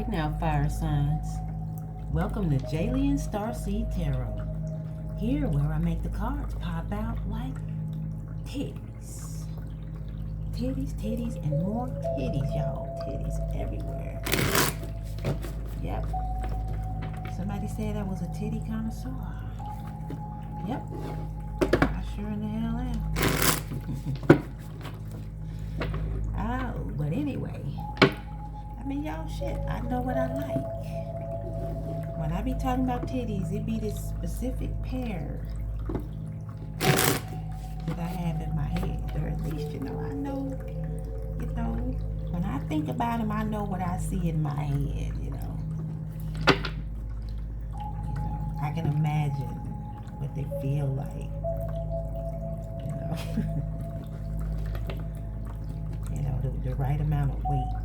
right now, fire signs. Welcome to Jalen Starseed Tarot. Here where I make the cards pop out like titties. Titties, titties, and more titties, y'all. Titties everywhere. Yep. Somebody said I was a titty connoisseur. Yep. I sure in the hell am. Oh, but anyway. I mean, y'all, shit, I know what I like. When I be talking about titties, it be this specific pair that I have in my head. Or at least, I know, when I think about them, I know what I see in my head, I can imagine what they feel like, the right amount of weight.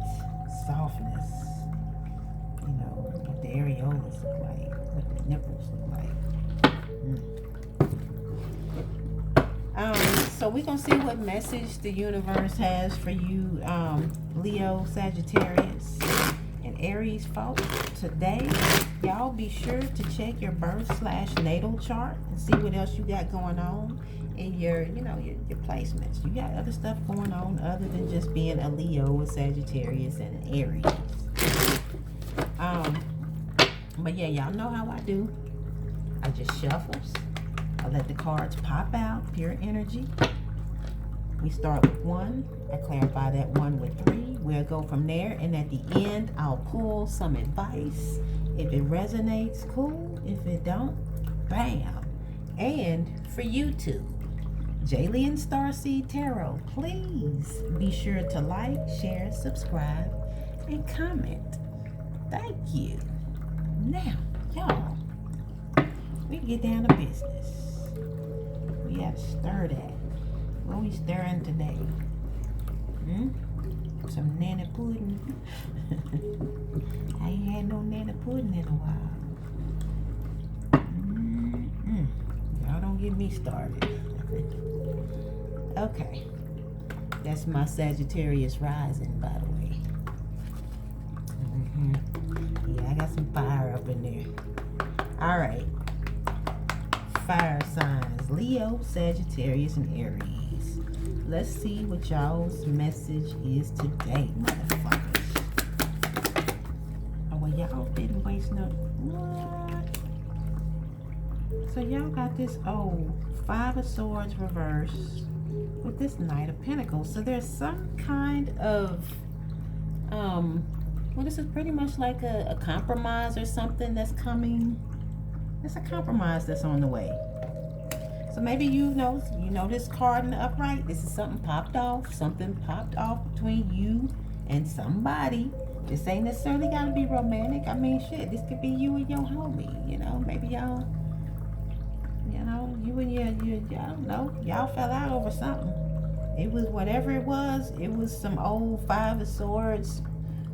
Softness, what the areolas look like, what the nipples look like. So we're gonna see what message the universe has for you, Leo, Sagittarius, and Aries folks. Today, y'all be sure to check your birth/natal chart and see what else you got going on in your placements. You got other stuff going on other than just being a Leo, a Sagittarius, and an Aries. But yeah, y'all know how I do. I just shuffles. I let the cards pop out, pure energy. We start with 1. I clarify that 1 with 3. We'll go from there, and at the end, I'll pull some advice. If it resonates, cool. If it don't, bam. And for YouTube, Jalen Starseed Tarot, please be sure to like, share, subscribe, and comment. Thank you. Now, y'all, we get down to business. We gotta stir that. What we stirring today? Some nanny pudding. I ain't had no nanny pudding in a while. Y'all don't get me started. Okay, that's my Sagittarius rising, by the way. Yeah, I got some fire up in there. All right, fire signs: Leo, Sagittarius, and Aries. Let's see what y'all's message is today, motherfuckers. Oh, well, y'all didn't waste no. What? So y'all got this 5 of Swords reversed with this Knight of Pentacles. So there's some kind of this is pretty much like a compromise or something that's coming. It's a compromise that's on the way. So maybe you know this card in the upright. This is something popped off between you and somebody. This ain't necessarily gotta be romantic. I mean, shit, this could be you and your homie. Maybe y'all. You and your, I don't know, y'all fell out over something. It was whatever it was some old 5 of Swords,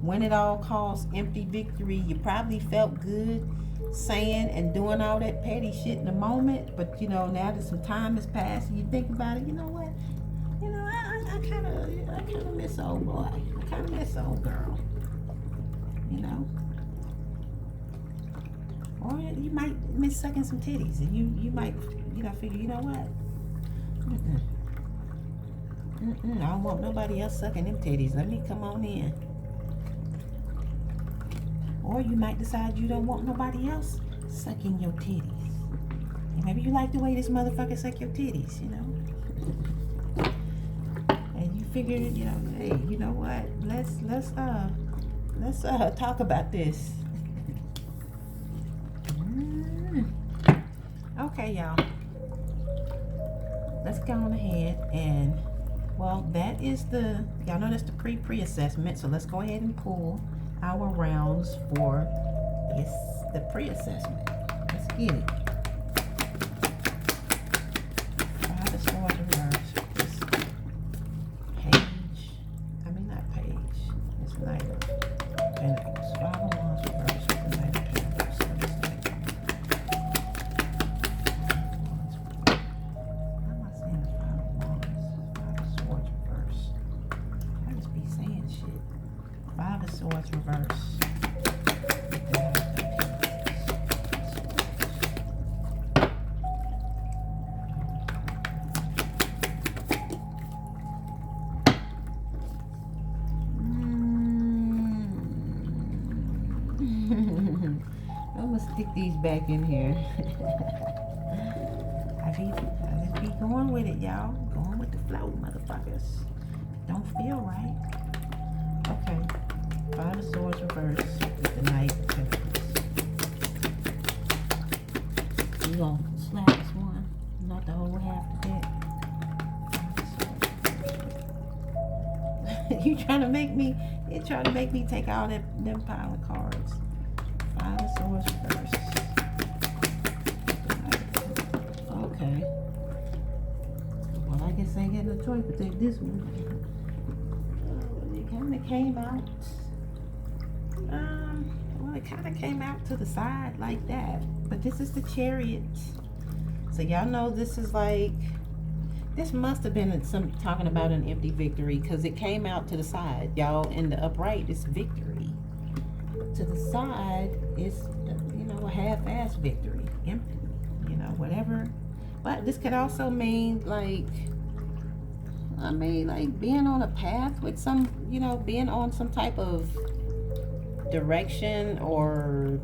win at all costs, empty victory. You probably felt good saying and doing all that petty shit in the moment, but now that some time has passed and you think about it, you know what? I kind of miss old boy. I kind of miss old girl. Or you might miss sucking some titties, and you might, figure, you know what? I don't want nobody else sucking them titties. Let me come on in. Or you might decide you don't want nobody else sucking your titties. And maybe you like the way this motherfucker suck your titties, And you figure, hey, you know what? Let's talk about this. Okay, y'all. Let's go on ahead and, that is y'all know that's the pre-assessment. So let's go ahead and pull our rounds for the pre-assessment. Let's get it. 5 of Swords reversed. This Knight of Pentacles. 5 of Wands reversed with the Knight of Pentacles. Why am I saying 5 of Wands? 5 of Swords reversed. I just be saying shit. 5 of Swords reversed. stick these back in here. I just be going with it, y'all. Going with the flow, motherfuckers. Don't feel right. Okay. Five of Swords reverse with the Knight of Pentacles. You gonna slap this one, not the whole half the deck. You trying to make me take all them pile of cards. Five of Swords reverse. Okay. Well, I guess I ain't got no choice but take this one. It kind of came out. Well, it kind of came out to the side like that. But this is the Chariot. So y'all know this is like, this must have been talking about an empty victory, because it came out to the side. Y'all, in the upright, it's victory. To the side, it's, you know, a half-assed victory. Empty. You know, whatever. But this could also mean, like, like being on a path with some, you know, being on some type of direction or,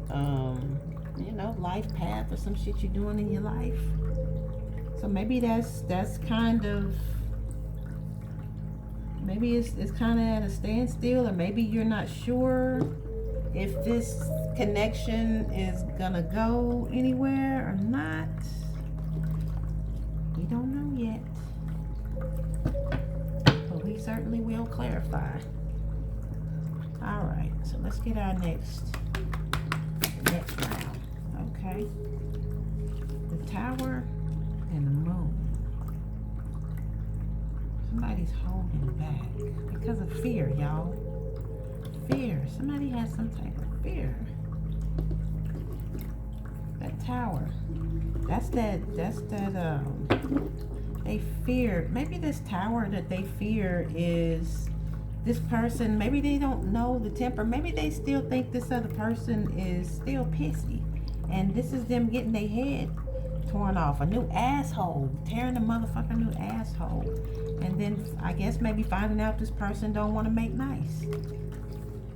you know, life path or some shit you're doing in your life. So maybe that's kind of, maybe it's kind of at a standstill, or maybe you're not sure if this connection is gonna go anywhere or not. We don't know yet, but we certainly will clarify. All right, so let's get our next round. Okay, the Tower and the Moon. Somebody's holding back because of fear, y'all. Fear. Somebody has some type of fear. That Tower. That's that they fear. Maybe this Tower that they fear is this person. Maybe they don't know the temper. Maybe they still think this other person is still pissy, and this is them getting their head torn off. A new asshole, tearing the motherfucker new asshole, and then I guess maybe finding out this person don't want to make nice.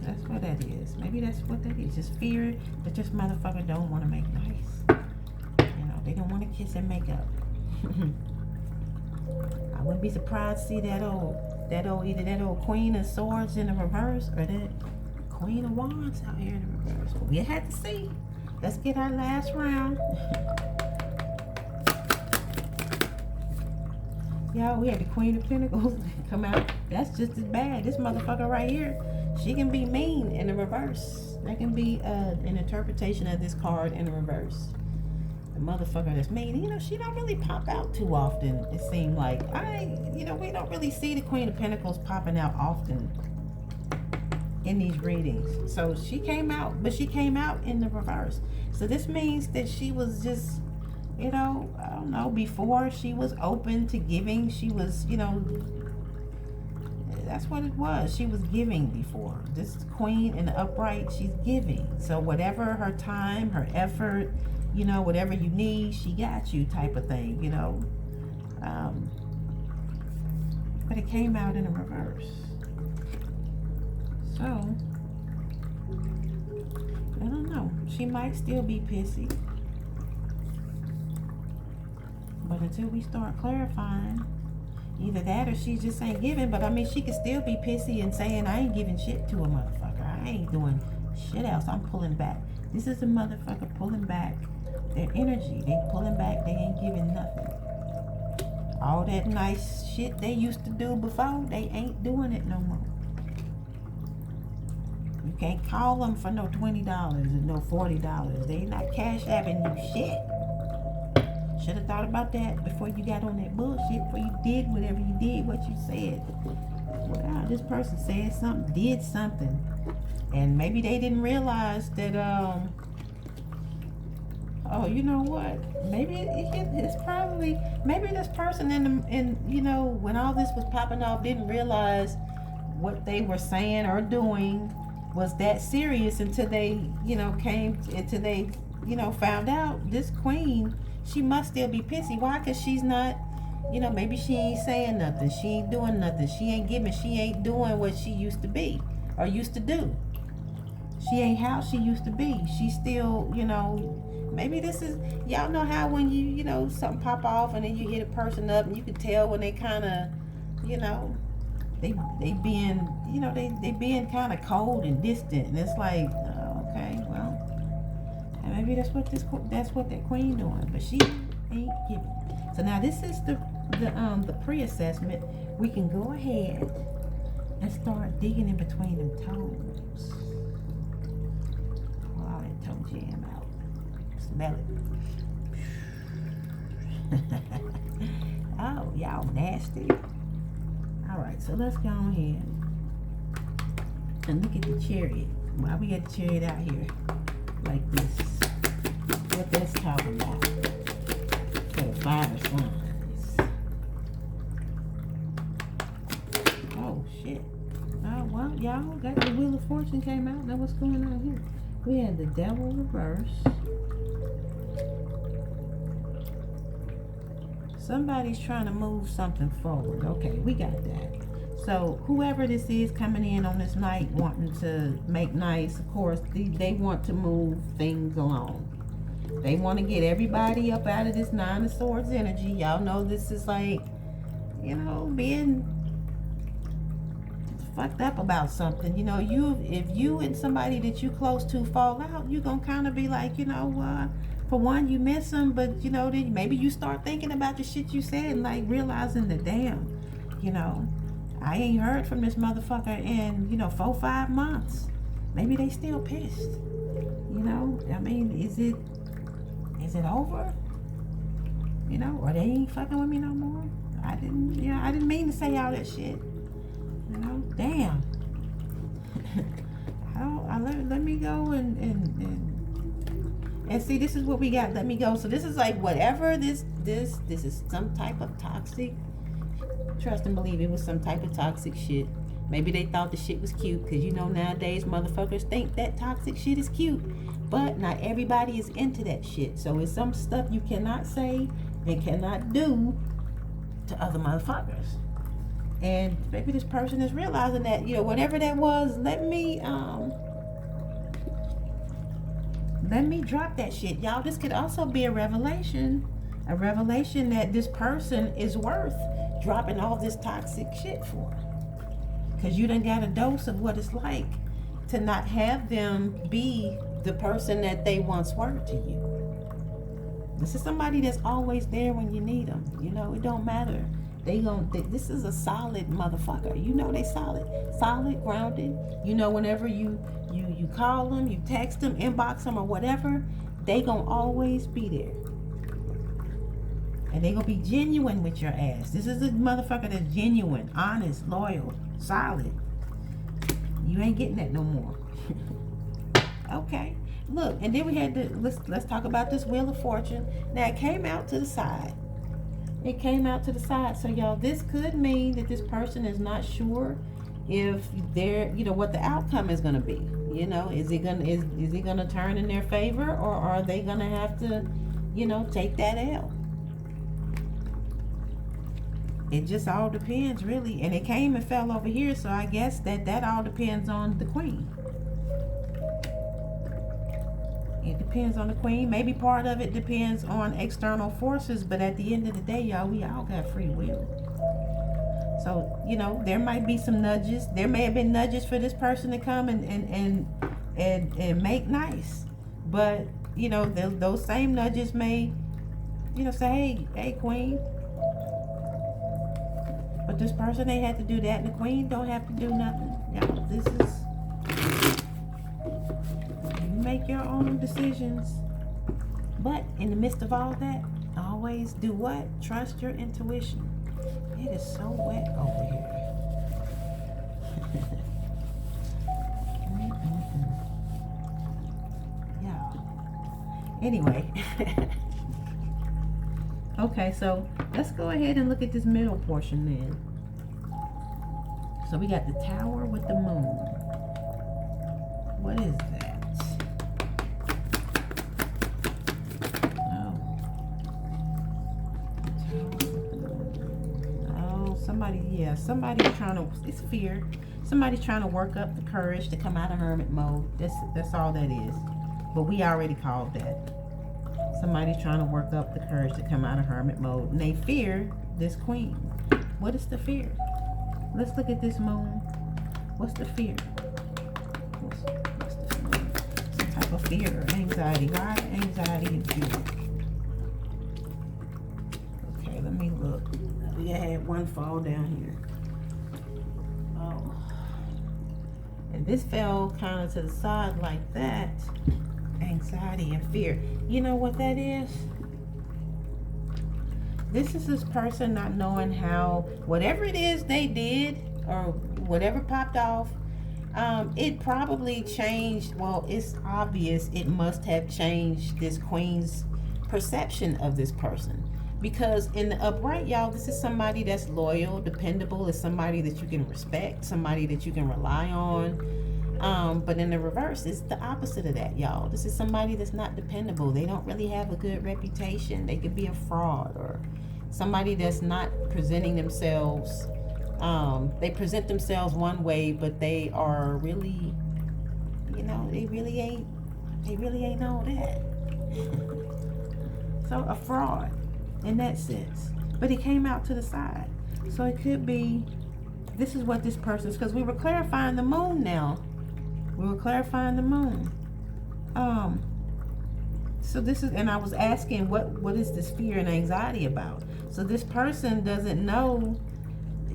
That's what that is. Maybe that's what that is. Just fear that this motherfucker don't want to make nice. You know, they don't want to kiss and make up. I wouldn't be surprised to see that old either that old Queen of Swords in the reverse or that Queen of Wands out here in the reverse. But we had to see. Let's get our last round. Y'all, we had the Queen of Pentacles come out. That's just as bad. This motherfucker right here, she can be mean in the reverse. That can be an interpretation of this card in the reverse. The motherfucker that's mean, you know, she don't really pop out too often. It seemed like we don't really see the Queen of Pentacles popping out often in these readings. So she came out, but she came out in the reverse. So this means that she was just, you know, I don't know, before she was open to giving, she was, you know, that's what it was. She was giving before. This Queen in the upright, she's giving. So whatever her time, her effort, you know, whatever you need, she got you type of thing, you know. But it came out in a reverse. So, I don't know. She might still be pissy. But until we start clarifying, either that or she just ain't giving. But I mean, she could still be pissy and saying, I ain't giving shit to a motherfucker. I ain't doing shit else. I'm pulling back. This is a motherfucker pulling back their energy. They pulling back. They ain't giving nothing. All that nice shit they used to do before, they ain't doing it no more. You can't call them for no $20 and no $40. They not cash apping you shit. Should have thought about that before you got on that bullshit, before you did whatever you did, what you said. Wow, this person said something, did something. And maybe they didn't realize that, oh, you know what? Maybe it's probably, maybe this person in you know, when all this was popping off, didn't realize what they were saying or doing was that serious until they, you know, found out this Queen, she must still be pissy. Why? Because she's not, you know, maybe she ain't saying nothing. She ain't doing nothing. She ain't giving. She ain't doing what she used to be or used to do. She ain't how she used to be. She's still, you know, maybe this is, y'all know how when you know, something pop off and then you hit a person up and you can tell when they kind of, you know, they being, you know, they being kind of cold and distant. And it's like, oh, okay, well, maybe that's what that queen doing. But she ain't giving. So now this is the pre-assessment. We can go ahead and start digging in between them toes. Pull all that toe jam out. Smell it. Oh, y'all nasty. All right, so let's go ahead and look at the chariot. Why we got the chariot out here like this? What that's talking about? For the fire signs. Oh shit. Oh well, y'all got the Wheel of Fortune came out. Now what's going on here? We had the Devil reverse. Somebody's trying to move something forward. Okay, we got that. So whoever this is coming in on this night wanting to make nice, of course, they want to move things along. They want to get everybody up out of this Nine of Swords energy. Y'all know this is like, you know, being fucked up about something. You know, if you and somebody that you close to fall out, you're going to kind of be like, you know, for one, you miss them, but, you know, then maybe you start thinking about the shit you said and, like, realizing that, damn, you know, I ain't heard from this motherfucker in, you know, 4-5 months. Maybe they still pissed. You know, I mean, is it over? You know, or they ain't fucking with me no more? I didn't mean to say all that shit. You know, damn. Let me go and see, this is what we got. Let me go. So this is like whatever this is some type of toxic. Trust and believe it was some type of toxic shit. Maybe they thought the shit was cute, because you know nowadays motherfuckers think that toxic shit is cute. But not everybody is into that shit. So it's some stuff you cannot say and cannot do to other motherfuckers. And maybe this person is realizing that, you know, whatever that was, let me drop that shit. Y'all, this could also be a revelation that this person is worth dropping all this toxic shit for. Because you done got a dose of what it's like to not have them be the person that they once were to you. This is somebody that's always there when you need them. You know, it don't matter. This is a solid motherfucker. You know they solid, grounded. You know, whenever you call them, you text them, inbox them, or whatever, they gonna always be there. And they gonna be genuine with your ass. This is a motherfucker that's genuine, honest, loyal, solid. You ain't getting that no more. Okay. Look, and then we had let's talk about this Wheel of Fortune. Now it came out to the side. It came out to the side. So y'all, this could mean that this person is not sure if they're, you know, what the outcome is going to be. You know, is it going to turn in their favor, or are they going to have to, you know, take that L? It just all depends, really. And it came and fell over here, so I guess that all depends on the queen. It depends on the queen. Maybe part of it depends on external forces, but at the end of the day, y'all, we all got free will. So, you know, there might be some nudges. There may have been nudges for this person to come and make nice. But, you know, those same nudges may, you know, say, hey, queen. But this person, they had to do that, and the queen don't have to do nothing. Y'all, this is... Make your own decisions, but in the midst of all that, always do what? Trust your intuition. It is so wet over here. Yeah. Anyway. Okay, so let's go ahead and look at this middle portion then. So we got the Tower with the Moon. What is that? Somebody, yeah, somebody's trying to, it's fear. Somebody's trying to work up the courage to come out of hermit mode. That's all that is. But we already called that. Somebody's trying to work up the courage to come out of hermit mode. And they fear this queen. What is the fear? Let's look at this moon. What's the fear? What's this moon? Some type of fear or anxiety. Why anxiety and fear? Okay, let me look. We had one fall down here. Oh. And this fell kind of to the side like that. Anxiety and fear. You know what that is? This is this person not knowing how, whatever it is they did or whatever popped off, it probably changed. Well, it's obvious it must have changed this queen's perception of this person. Because in the upright, y'all, this is somebody that's loyal, dependable. It's somebody that you can respect, somebody that you can rely on. But in the reverse, it's the opposite of that, y'all. This is somebody that's not dependable. They don't really have a good reputation. They could be a fraud or somebody that's not presenting themselves. They present themselves one way, but they are really, you know, they really ain't all that. So a fraud in that sense. But it came out to the side. So it could be, this is what this person's, because we were clarifying the moon now. We were clarifying the moon. So this is, and I was asking what is this fear and anxiety about? So this person doesn't know,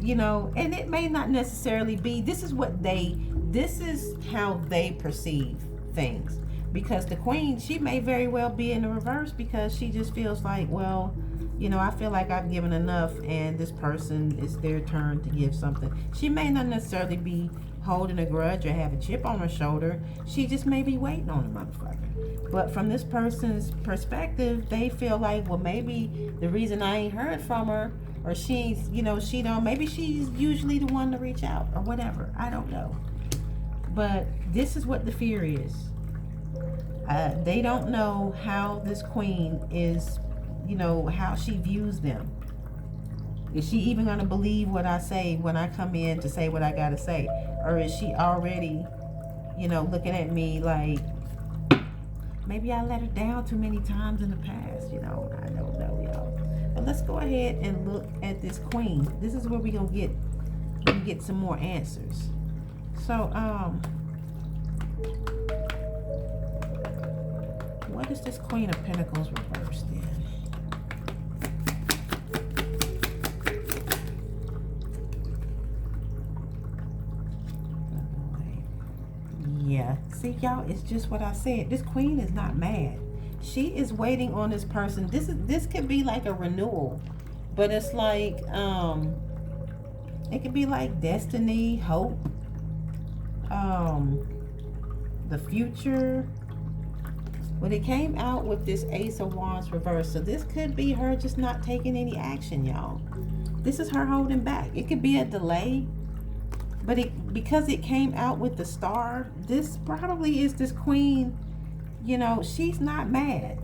you know, and it may not necessarily be, this is how they perceive things. Because the queen, she may very well be in the reverse because she just feels like, well, you know, I feel like I've given enough and this person, it's their turn to give something. She may not necessarily be holding a grudge or have a chip on her shoulder. She just may be waiting on the motherfucker. But from this person's perspective, they feel like, well, maybe the reason I ain't heard from her, or she's, you know, she don't, maybe she's usually the one to reach out or whatever. I don't know. But this is what the fear is. They don't know how this queen is, you know, how she views them. Is she even going to believe what I say when I come in to say what I got to say? Or is she already, you know, looking at me like, maybe I let her down too many times in the past, you know? I don't know, y'all. But let's go ahead and look at this queen. This is where we're going to get some more answers. So, what is this Queen of Pentacles reversed in? Yeah, see y'all, it's just what I said. This queen is not mad. She is waiting on this person. This could be like a renewal, but it's like it could be like destiny, hope, the future. But it came out with this Ace of Wands reversed. So this could be her just not taking any action, y'all. This is her holding back. It could be a delay. But because it came out with the Star, this probably is this queen, you know, she's not mad.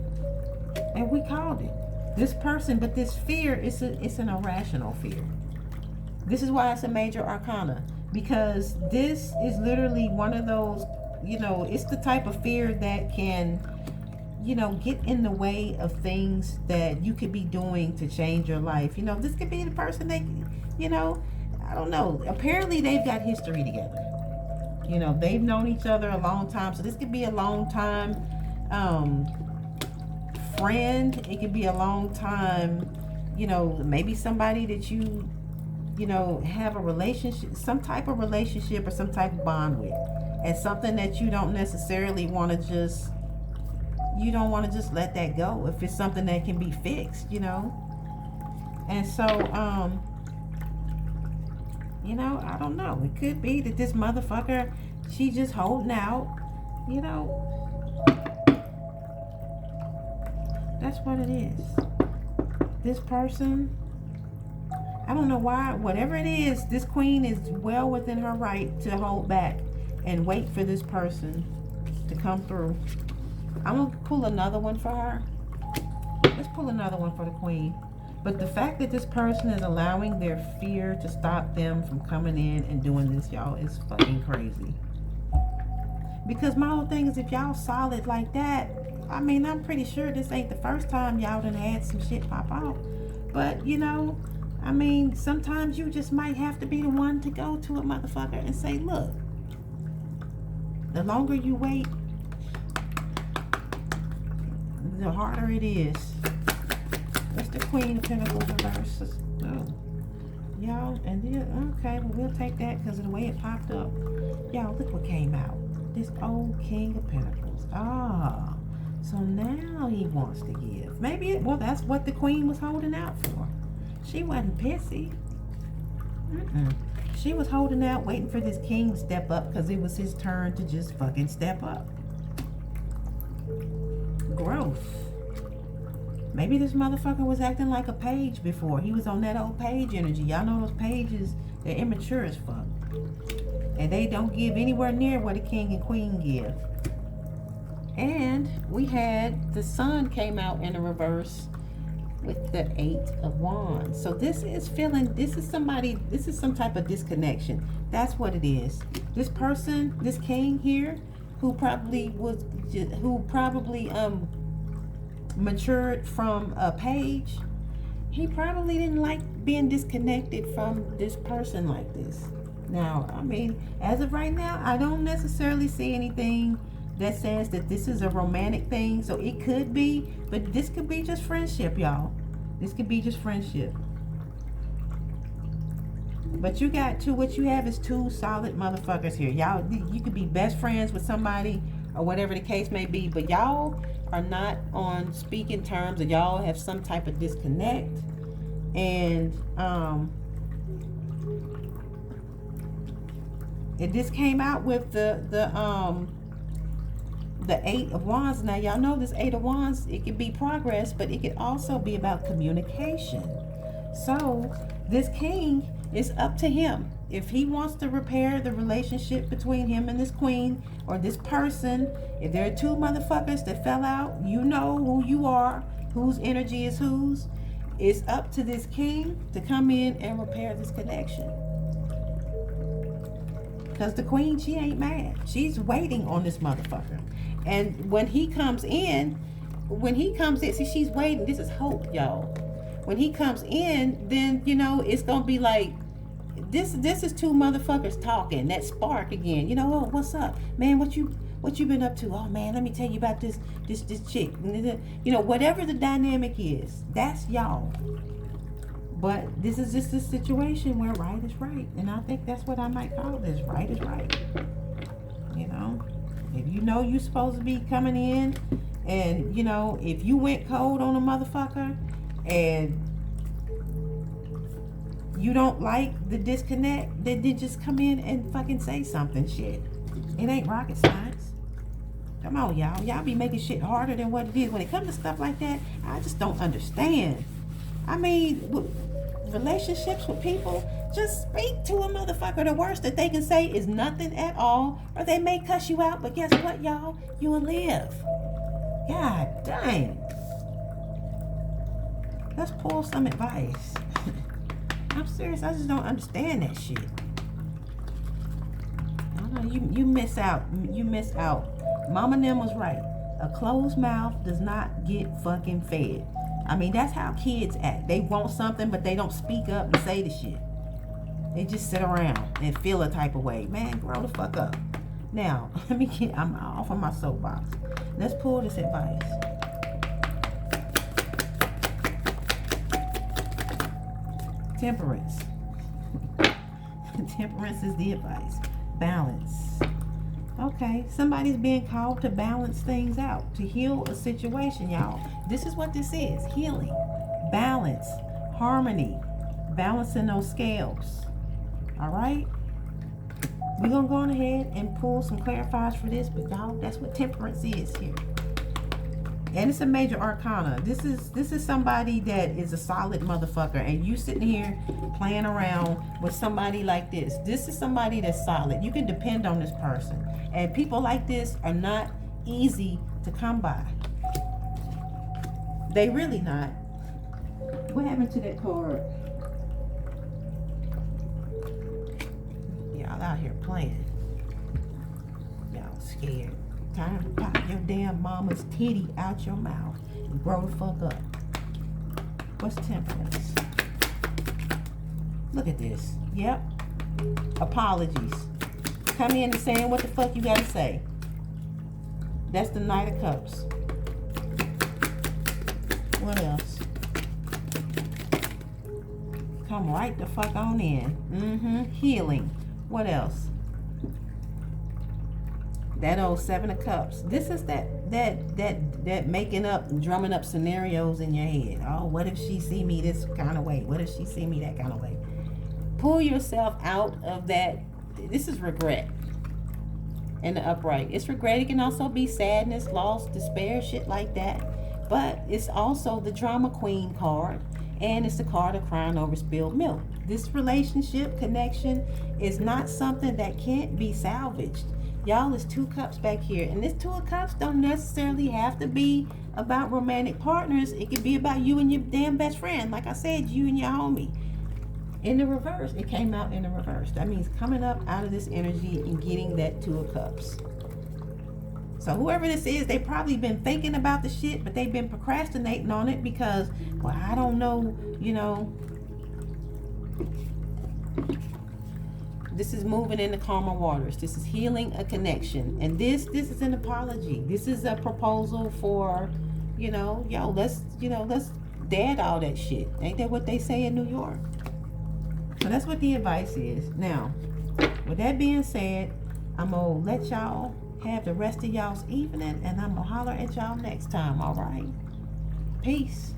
And we called it. This person, but this fear, it's an irrational fear. This is why it's a major arcana. Because this is literally one of those, you know, it's the type of fear that can, you know, get in the way of things that you could be doing to change your life. You know, this could be the person that, you know, I don't know. Apparently they've got history together. You know, they've known each other a long time. So this could be a long time friend. It could be a long time, you know, maybe somebody that you know, have a relationship, some type of relationship or some type of bond with. And something that you don't necessarily want to just, you don't want to just let that go if it's something that can be fixed, you know. And so, you know, I don't know. It could be that this motherfucker, she just holding out, you know. That's what it is. This person, I don't know why, whatever it is, this queen is well within her right to hold back and wait for this person to come through. I'm going to pull another one for her. Let's pull another one for the queen. But the fact that this person is allowing their fear to stop them from coming in and doing this, y'all, is fucking crazy. Because my whole thing is, if y'all solid like that, I mean, I'm pretty sure this ain't the first time y'all done had some shit pop out. But, you know, I mean, sometimes you just might have to be the one to go to a motherfucker and say, look, the longer you wait, the harder it is. That's the Queen of Pentacles reverse. Oh. Y'all, and then, okay, well, we'll take that because of the way it popped up. Y'all, look what came out. This old King of Pentacles. Ah, so now he wants to give. Maybe, well, that's what the Queen was holding out for. She wasn't pissy. She was holding out, waiting for this king to step up because it was his turn to just fucking step up. Growth. Maybe this motherfucker was acting like a page before. He was on that old page energy. Y'all know those pages, they're immature as fuck. And they don't give anywhere near what a king and queen give. And we had the sun came out in a reverse with the 8 of Wands. So this is somebody, this is some type of disconnection. That's what it is. This person, this king here, who probably matured from a page, he probably didn't like being disconnected from this person like this. Now, I mean, as of right now, I don't necessarily see anything that says that this is a romantic thing. So it could be, but this could be just friendship, y'all. This could be just friendship. But you got two, what you have is two solid motherfuckers here. Y'all, you could be best friends with somebody or whatever the case may be, but y'all are not on speaking terms, or y'all have some type of disconnect. And this came out with the 8 of Wands. Now y'all know this 8 of Wands, it can be progress, but it could also be about communication. So this king, is up to him. If he wants to repair the relationship between him and this queen or this person, if there are two motherfuckers that fell out, you know who you are, whose energy is whose. It's up to this king to come in and repair this connection. Because the queen, she ain't mad. She's waiting on this motherfucker. And when he comes in, see, she's waiting. This is hope, y'all. When he comes in, then, you know, it's going to be like, this is two motherfuckers talking. That spark again. You know, oh, what's up? Man, what you been up to? Oh, man, let me tell you about this chick. You know, whatever the dynamic is, that's y'all. But this is just a situation where right is right. And I think that's what I might call this. Right is right. You know, if you know you're supposed to be coming in, and, you know, if you went cold on a motherfucker and you don't like the disconnect, then just come in and fucking say something. Shit. It ain't rocket science. Come on, y'all. Y'all be making shit harder than what it is. When it comes to stuff like that, I just don't understand. I mean, relationships with people, just speak to a motherfucker. The worst that they can say is nothing at all, or they may cuss you out, but guess what, y'all? You will live. God dang. Let's pull some advice. I'm serious, I just don't understand that shit. I don't know, you miss out. You miss out. Mama Nim was right. A closed mouth does not get fucking fed. I mean, that's how kids act. They want something, but they don't speak up and say the shit. They just sit around and feel a type of way. Man, grow the fuck up. Now, I'm off on my soapbox. Let's pull this advice. Temperance. Temperance is the advice. Balance. Okay, somebody's being called to balance things out, to heal a situation, y'all. This is what this is. Healing. Balance. Harmony. Balancing those scales. All right? We're going to go on ahead and pull some clarifiers for this, but y'all, that's what temperance is here. And it's a major arcana. This is somebody that is a solid motherfucker, and you sitting here playing around with somebody like this. This is somebody that's solid. You can depend on this person. And people like this are not easy to come by. They really not. What happened to that card? Y'all out here playing. Y'all scared. Time to pop your damn mama's titty out your mouth and grow the fuck up. What's Temperance? Look at this. Yep. Apologies. Come in and saying what the fuck you gotta say. That's the Knight of Cups. What else? Come right the fuck on in. Healing. What else? That old Seven of Cups. This is that making up and drumming up scenarios in your head. Oh, what if she see me this kind of way? What if she see me that kind of way? Pull yourself out of that. This is regret. And the upright. It's regret. It can also be sadness, loss, despair, shit like that. But it's also the drama queen card. And it's the card of crying over spilled milk. This relationship connection is not something that can't be salvaged. Y'all, it's 2 cups back here. And this 2 of cups don't necessarily have to be about romantic partners. It could be about you and your damn best friend. Like I said, you and your homie. In the reverse, it came out in the reverse. That means coming up out of this energy and getting that 2 of cups. So whoever this is, they probably been thinking about the shit, but they've been procrastinating on it because, well, I don't know, you know. This is moving in the calmer waters. This is healing a connection. And this is an apology. This is a proposal for, you know, let's dead all that shit. Ain't that what they say in New York? So that's what the advice is. Now, with that being said, I'm going to let y'all have the rest of y'all's evening, and I'm going to holler at y'all next time, all right? Peace.